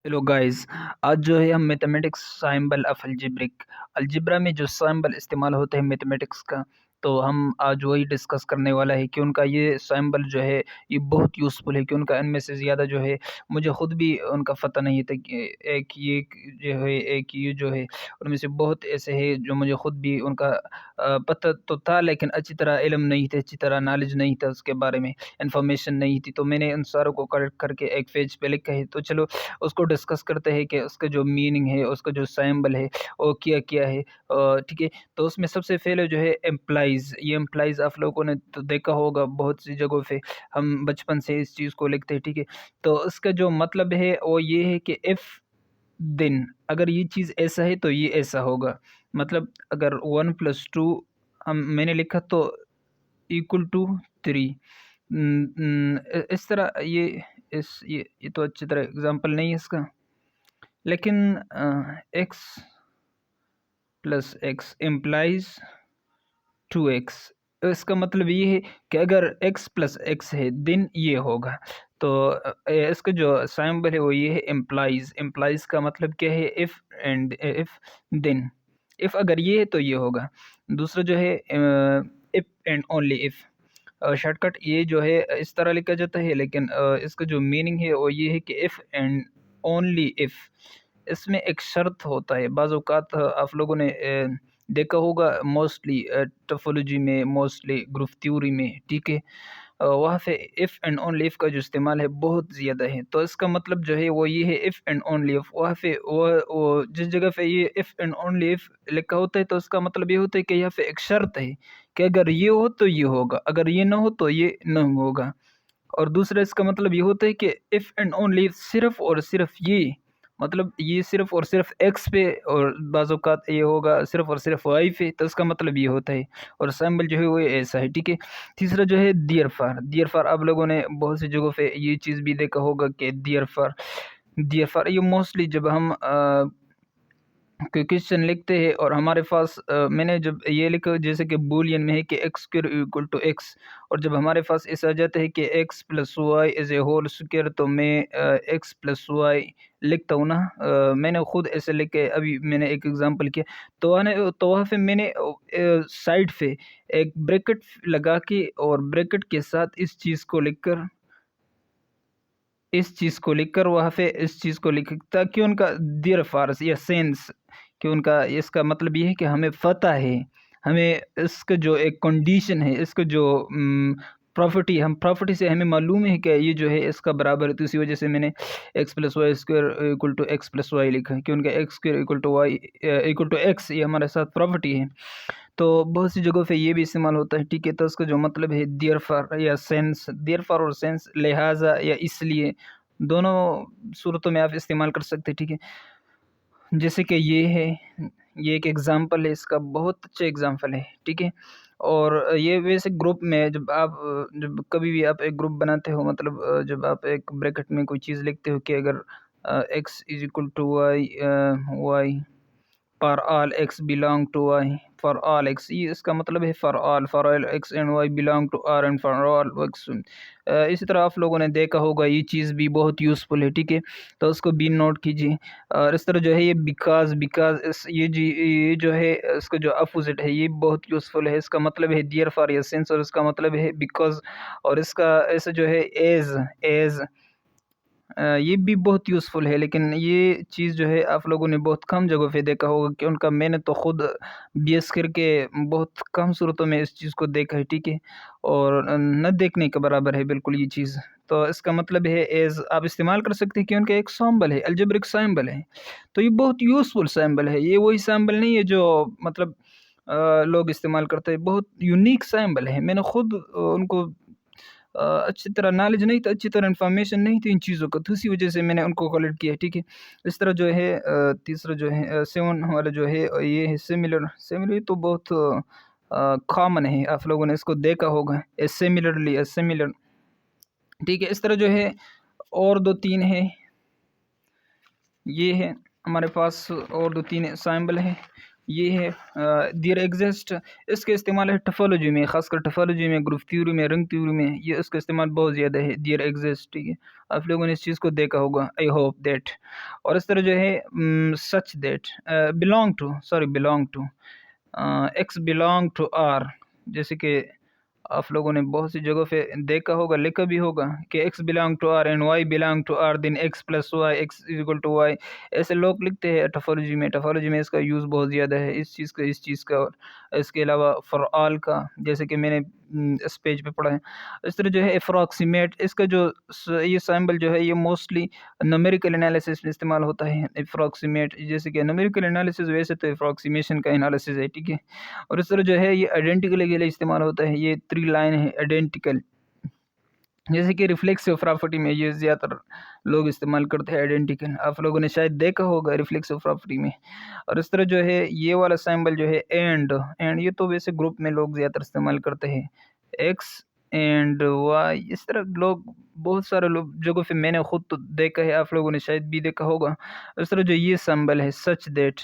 Hello guys. आज जो है हम मैथमेटिक्स साइम्बल ऑफ अलजेब्रा में जो साइम्बल इस्तेमाल होते हैं मैथमेटिक्स का, तो हम आज वही डिस्कस करने वाला है कि उनका ये साइम्बल जो है ये बहुत यूज़फुल है कि उनका इनमें से ज़्यादा जो है मुझे ख़ुद भी उनका पता नहीं था कि एक ये जो है एक ये जो है उनमें से बहुत ऐसे हैं जो मुझे ख़ुद भी उनका पता तो था, लेकिन अच्छी तरह इल्म नहीं था, अच्छी तरह नॉलेज नहीं था, उसके बारे में इंफॉर्मेशन नहीं थी। तो मैंने उन सारों को कलेक्ट करके एक पेज पे लिखा है। तो चलो उसको डिस्कस करते हैं कि उसका जो मीनिंग है, उसका जो सिंबल है वो क्या-क्या है। ठीक है, तो उसमें सबसे पहले जो है एम्प्लाइज़, ये एम्प्लाइज़ आप लोगों ने तो देखा होगा बहुत सी जगहों पे, हम बचपन से इस चीज़ को लिखते हैं, ठीक है। तो इसका जो मतलब है वो ये है कि इफ़ देन, अगर ये चीज़ ऐसा है तो ये ऐसा होगा। मतलब अगर 1 + 2 मैंने लिखा तो इक्वल टू 3। इस तरह ये तो अच्छी तरह एग्ज़ाम्पल नहीं है इसका, लेकिन x plus x implies 2x। इसका मतलब ये है कि अगर x प्लस एक्स है देन ये होगा। तो इसका जो सिंबल है वो ये है इम्प्लाइज। इम्प्लाइज का मतलब क्या है? इफ़ देन, इफ़ अगर ये है तो ये होगा। दूसरा जो है if and only if. Shortcut ये जो है इस तरह लिखा जाता है, लेकिन इसका जो मीनिंग है वो ये है कि इफ़ एंड ओनली इफ़। इसमें एक शर्त होता है। बाज़ औक़ात आप लोगों ने देखा होगा मोस्टली टोपोलॉजी में, मोस्टली ग्रुप थ्योरी में, ठीक है। वहाँ पे इफ़ एंड ओनली इफ़ का जो इस्तेमाल है बहुत ज़्यादा है। तो इसका मतलब जो है वो ये है इफ़ एंड ओनली इफ़। वहाँ पे वो जिस जगह पे ये इफ़ एंड ओनली इफ़ लिखा होता है तो इसका मतलब ये होता है कि यहाँ पे एक शर्त है कि अगर ये हो तो ये होगा, अगर ये ना हो तो ये नहीं होगा। और दूसरा इसका मतलब ये होता है कि इफ़ एंड ओनली इफ़ सिर्फ़ और सिर्फ़ ये, मतलब ये सिर्फ़ और सिर्फ़ एक्स पे, और बाज़ औक़ात ये होगा सिर्फ़ और सिर्फ़ वाई पे, तो इसका मतलब ये होता है। और सिंबल जो है वो ऐसा है, ठीक है। तीसरा जो है डियर फॉर आप लोगों ने बहुत सी जगहों पे ये चीज़ भी देखा होगा कि डियर फॉर ये मोस्टली जब हम कोई क्वेश्चन लिखते हैं और हमारे पास मैंने जब ये लिखा जैसे कि बूलियन में है कि x square equal to x, और जब हमारे पास ऐसा आ जाता है कि x plus y is a whole square, तो मैं एक्स प्लस वाई लिखता हूँ ना। मैंने खुद ऐसे लिख के अभी मैंने एक एग्जांपल किया। तो वहाँ पे मैंने साइड पे एक ब्रैकेट लगा के और ब्रैकेट के साथ इस चीज़ को लिखकर वहाँ पे इस चीज़ को लिख, ताकि उनका देयर फारस या सेंस, कि उनका इसका मतलब ये है कि हमें पता है, हमें इसका जो एक कंडीशन है, इसका जो प्रॉपर्टी से हमें मालूम है कि ये जो है इसका बराबर है। तो इसी वजह से मैंने x plus y square equal to x plus y लिखा है कि उनका x square equal to y equal to x, ये हमारे साथ प्रॉपर्टी है। तो बहुत सी जगहों पे ये भी इस्तेमाल होता है, ठीक है। तो उसका जो मतलब है देयर फॉर या सेंस, देयर फॉर और सेंस, लिहाजा या इसलिए, दोनों सूरतों में आप इस्तेमाल कर सकते हैं, ठीक है। जैसे कि ये एक एग्ज़ाम्पल है, इसका बहुत अच्छा एग्ज़ाम्पल है, ठीक है। और ये वैसे ग्रुप में जब कभी भी आप एक ग्रुप बनाते हो, मतलब जब आप एक ब्रैकेट में कोई चीज़ लिखते हो कि अगर x is equal to y for all x belong to y, for all x, ये इसका मतलब है for all x and y belong to R and for all x. इसी तरह आप लोगों ने देखा होगा, ये चीज़ भी बहुत यूज़फुल है, ठीक है। तो उसको भी नोट कीजिए। और इस तरह जो है ये बिकॉज ये जो है इसका जो अपोजिट है ये बहुत यूज़फुल है। इसका मतलब है डियर फॉर या सिंस, और इसका मतलब है बिकॉज। और इसका ऐसा जो है एज ये भी बहुत यूज़फुल है, लेकिन ये चीज़ जो है आप लोगों ने बहुत कम जगहों पे देखा होगा कि उनका, मैंने तो खुद बीएस करके बहुत कम सूरतों में इस चीज़ को देखा है, ठीक है। और न देखने के बराबर है बिल्कुल ये चीज़। तो इसका मतलब है एज़ आप इस्तेमाल कर सकते हैं कि उनका एक सिंबल है, अलजेब्रिक सिंबल है। तो ये बहुत यूज़फुल सिंबल है, ये वही सिंबल नहीं है जो मतलब लोग इस्तेमाल करते हैं। बहुत यूनिक सिंबल है। मैंने खुद उनको अच्छी तरह नॉलेज नहीं था, अच्छी तरह इन्फॉर्मेशन नहीं थी इन चीज़ों का, तो इसी वजह से मैंने उनको कलेक्ट किया, ठीक है। इस तरह जो है तीसरा जो है 7 वाला जो है ये है सिमिलर तो बहुत कॉमन है, आप लोगों ने इसको देखा होगा, सिमिलर, ठीक है। इस तरह जो है और 2-3 है, ये है हमारे पास और 2-3 सिंबल है। یہ ہے دیر ایگزسٹ، اس کا استعمال ہے ٹفالوجی میں، خاص کر ٹفالوجی میں، گروپ تھیوری میں، رنگ تھیوری میں، یہ اس کا استعمال بہت زیادہ ہے، دیر ایگزسٹ، ٹھیک ہے، آپ لوگوں نے اس چیز کو دیکھا ہوگا، آئی ہوپ دیٹ۔ اور اس طرح جو ہے such that, belong to, x belong to R, جیسے کہ آپ لوگوں نے بہت سی جگہوں پہ دیکھا ہوگا، لکھا بھی ہوگا کہ x belong to R and y belong to R, then x plus y x is equal to y, ایسے لوگ لکھتے ہیں ٹفالوجی میں اس کا یوز بہت زیادہ ہے، اس چیز کا، اور اس کے علاوہ فار آل کا، جیسے کہ میں نے اس پیج پہ پڑھا ہے۔ اس طرح جو ہے اپروکسیمیٹ، اس کا جو یہ سائمبل جو ہے یہ موسٹلی نومیریکل انالیسس میں استعمال ہوتا ہے، اپروکسیمیٹ، جیسے کہ نومیریکل انالیسس ویسے تو اپروکسیمیشن کا انالیسس ہے، ٹھیک ہے، اور اس طرح جو ہے یہ آئیڈینٹیکل کے لیے استعمال ہوتا ہے، یہ 3 لائن ہے آئیڈینٹیکل، جیسے کہ ریفلیکسو پراپرٹی میں یہ زیادہ تر لوگ استعمال کرتے ہیں آئیڈینٹیکل، آپ لوگوں نے شاید دیکھا ہوگا ریفلیکسو پراپرٹی میں۔ اور اس طرح جو ہے یہ والا سائمبل جو ہے اینڈ یہ تو ویسے گروپ میں لوگ زیادہ تر استعمال کرتے ہیں، ایکس اینڈ وائی، اس طرح لوگ بہت سارے لوگ جگہوں پہ میں نے خود تو دیکھا ہے، آپ لوگوں نے شاید بھی دیکھا ہوگا۔ اس طرح جو یہ سائمبل ہے such that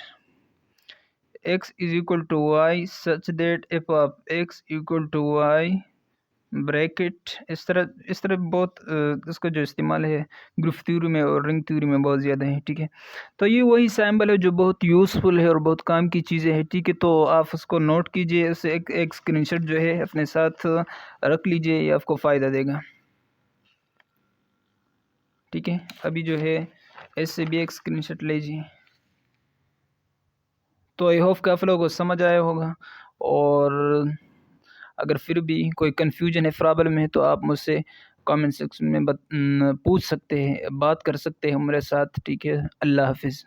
x is equal to y such that f of x equal to y bracket, اس طرح بہت اس کا جو استعمال ہے گروپ تھیوری میں اور رنگ تھیوری میں بہت زیادہ ہے، ٹھیک ہے، تو یہ وہی سیمبل ہے جو بہت یوزفل ہے اور بہت کام کی چیزیں ہیں، ٹھیک ہے، تو آپ اس کو نوٹ کیجئے، اسے ایک اسکرین شاٹ جو ہے اپنے ساتھ رکھ لیجئے، یہ آپ کو فائدہ دے گا، ٹھیک ہے، ابھی جو ہے اس سے بھی ایک اسکرین شاٹ لیجئے۔ تو آئی ہوپ کہ آپ لوگوں کو سمجھ آیا ہوگا، اور اگر پھر بھی کوئی کنفیوژن ہے، پرابلم ہے، تو آپ مجھ سے کامنٹ سیکشن میں پوچھ سکتے ہیں، بات کر سکتے ہیں میرے ساتھ، ٹھیک ہے، اللہ حافظ۔